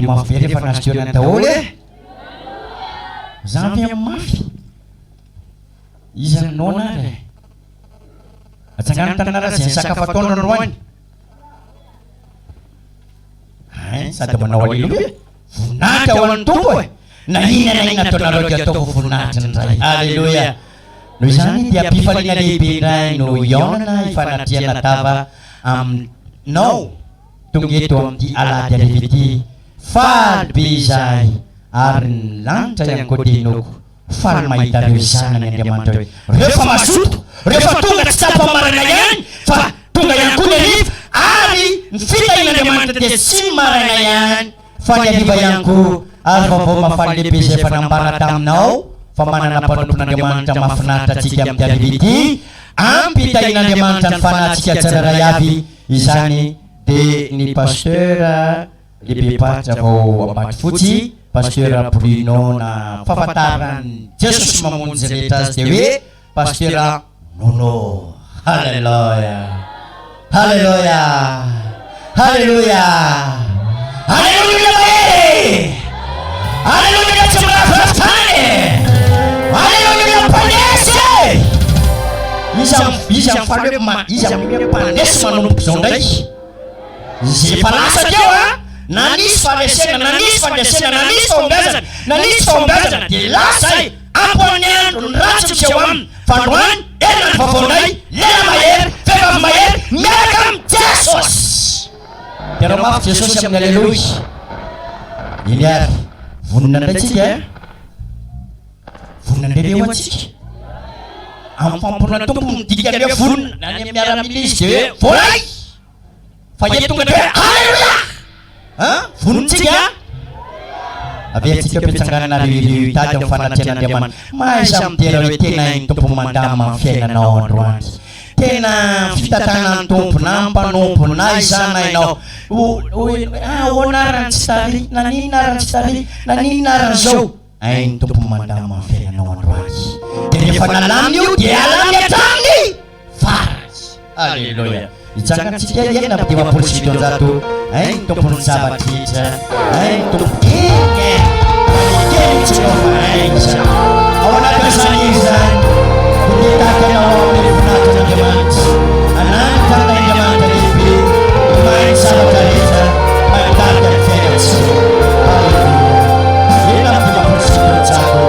mafy rehefa nazotoerana daholo zavy amin'ny mafy izy anao nary atsangana tanana zay sakafo ataona androany sady manao aleloia voninahitra ao an'ny tompo na inana ataonareo dia atao voninahitra ndray aleloia noho izany dia mpifaliana lehibe indray no iaonana ifanatriana tava aminao tonga eto amin'ity alady alevity faly be izay ary ny lanitra ihany koa denoko faly mahita reo izanany Andriamanitra hoe rehefa mazoto rehefa tonga tsy tapa-marana ihany fa tonga ihany koa ny ariva ary ny fitahin'Andriamanitra dia tsy marana ihany fa ny ariva ihany koa ary vaovao mafaly lehibe izay efa nambara taminao fa manana mpanompon'Andriamanitra mahafinaritra atsika amin'ny alevity ampitahin'Andriamanitra ny fanahintsika tsiraray avy izany dia ny pasteur lehibe paritra vao Ambato Fotsy pasteur Bruno na fahafantarany Jesosy mamonjy rehetra azy dia hoe pasteur Nono. Halleluja, halleluja, halleluja, halleluja mahery, halleluja tsy mirafiratany, halleluja mpanesy. Izy amin'ny mpanesy manomboka izao ndray zay efa lasa teo na nisy faharesena na nisy fandresena na nisy fahombiazana na nisy fahombiazana dia lasa ampoany andro ny ratsy misy eo aminy fa androany enona ny vaovao-ndray lela mahery vehivavy mahery miaraka amin'ny Jesosy. Tena mafy Jesosy amin'ny aleloia. Iny ary vonina indray tsika vonina indray leo atsika amin'ny fampona tompo midika leo vonina na ny miaramila izy dia hoe voalay fa eto tonga dia hoe halleluia vonintsika avertsika petsangana relio hitady amin'ny fanatrehan'Andriamanitra mahaiza mitera hoe tena iny tompo mandama amin'ny fiainanao androany tena fitatana ny tompo na mpanompo na izana ianao onarany tsy tary na niny narany tsy tary na niny narany zao ainy tompo mandama amin'ny fiainanao androany dia rehefa nalaminy io dia alamy atraminy farany. Alleluia. Itsangantsika iena dia mampoly sy fitonjato ainy tompony zava-drehetra ainy tompo eny kely tsy novaaiza ao anatin'izany izy zany hotetakyanao amin'ny voninahitran'Andriamanitra anantan'Andriamanitra lehibe mahainy zavatra rehetra mahitarika ny fiainantsika. Ena dia mampoly sy fitonjato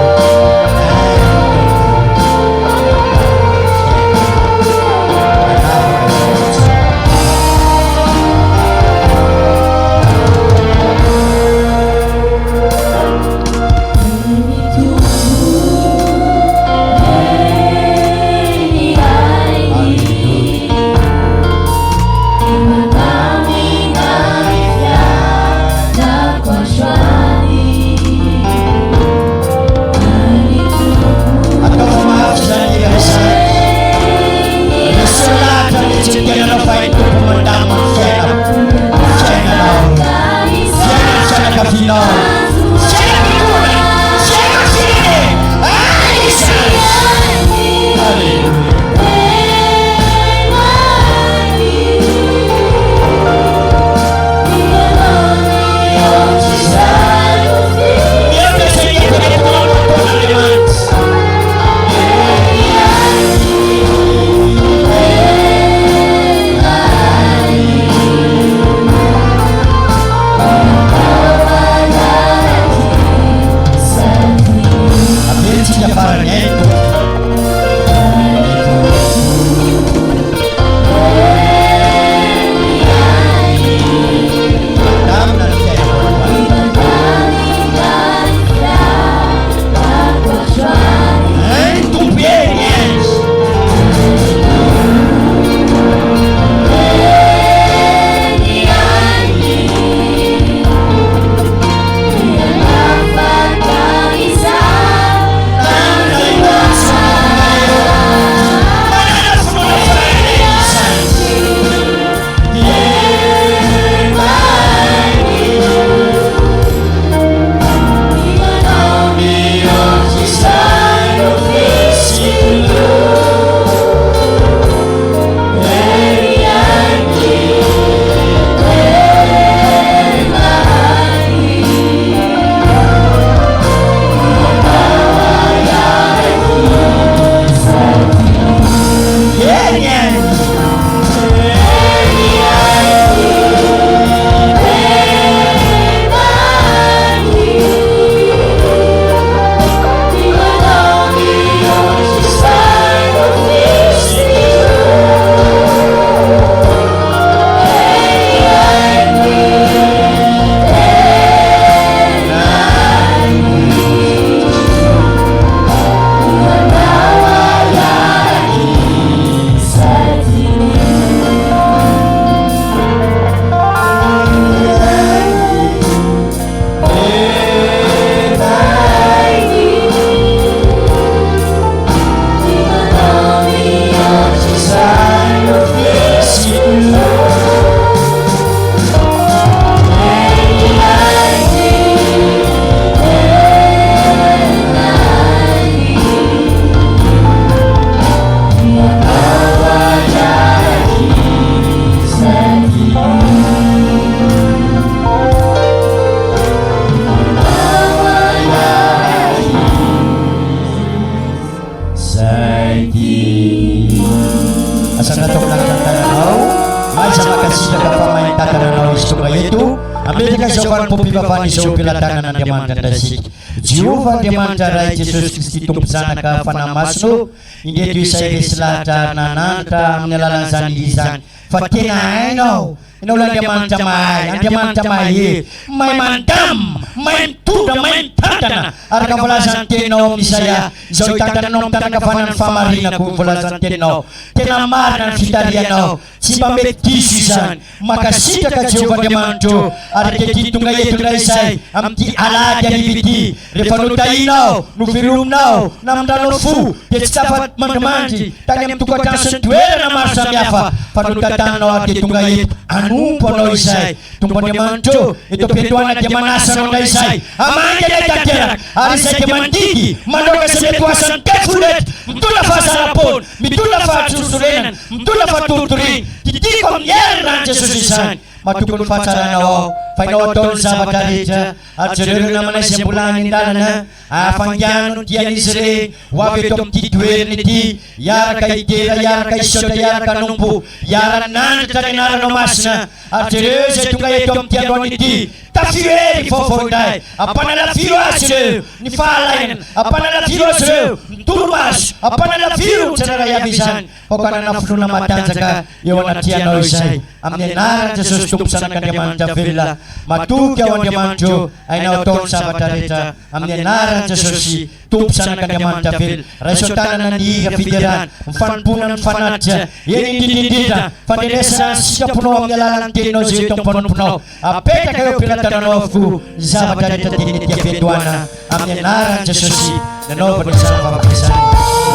awan po pibabani sa upilatanan ng Diamante Dasik. Jehovah Diamante Rai Jesus Kristi tumpsana ka panamasno. Hindi ito sa ibislata na nanta nilalansan izan. Fatina no. Inulang Diamante Mai, ang Diamante Mai, may mandam, may tuda, may tadana. Arga falasan tino misaya, zoy tadanom tanaga fanan famarina ku falasan tino. Tenamar nan fitariano, simbambet kisusan, makasita ka Jehovah Diamante, arga titunga yetu raisai, amti ala jadi biti, refanutaino, nufirum nau, namdano fu, yestafat mandamanti, tanyam tukatan sentuera namasa miafa, fanutatano ati tunga yetu. Anu pono isai tumpon Diamante itu petuana Diamante sonda isai amanya dia jarak arisa Diamantiki mandoka sebetuasan kefulet mtula fasa pon mitula fa susurenan mtula fa tuturi titikon yerran Jesus isai matukun fasa nawo painoton sa batarita at seru naman sa bulan indalana afangyan tiyan isre wabetom titwer niti yar kay tira yar kay soda yar kanumpu yar nan tarinara no masna at seru sa tungay tom tiyan niti tafieri fofondai apanala firu asre ni falayan apanala firu asre turmas apanala firu cara yabisan pokana nafsu na matanzaka yawan tiyan no isay amnenara Jesus tupsan ka Diamante Villa matukya wan Diamante ay nauton sa batarita amnenara Jesus tupsan ka Diamante Villa resultana na niga fideran fanpunan fanatja yeni didida faniresa siya puno ang yalalang tino zitong puno apeta kayo pilatanofu sa batarita dinitya peduana amnenara Jesus na no sa papakisan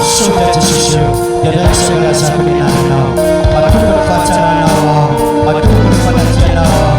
sudah Jesus dari sa pinananaw matukod fatsaranaw matukod fatsaranaw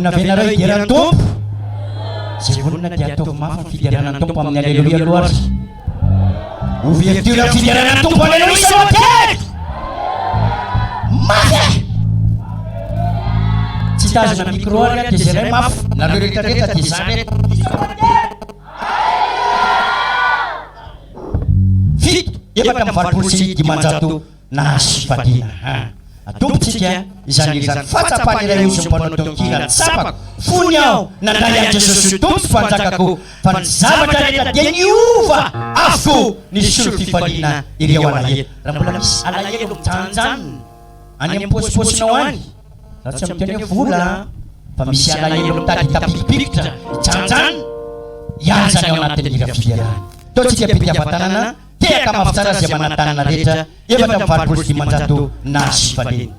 Venerai diaran top segunda jatuh maaf fideran antum pamnya haleluya luar uvertura fideran antum haleluya sobat maaf cita na di keluarga di sere maaf na rita di sanet fit ibatam farpulsi di manjatu nas fatina Atum siya isan fata panira yung sumpanotong kirat sapak funyaw na daya Jesus tum fanzakaku fanzaba dalita genyuva afu ni sulfi fadina iriawalayet ramulagis alayet yung tanzan anyang pos-pos nawan sasam tanya fula pamisya alayet yung tadi tapipikta tanzan yan sa nyaw natin irafiyaran to siya pinyapatanana Tiya kamafsara siya manatan na rita, iba ng farpul si manjatu nas padin.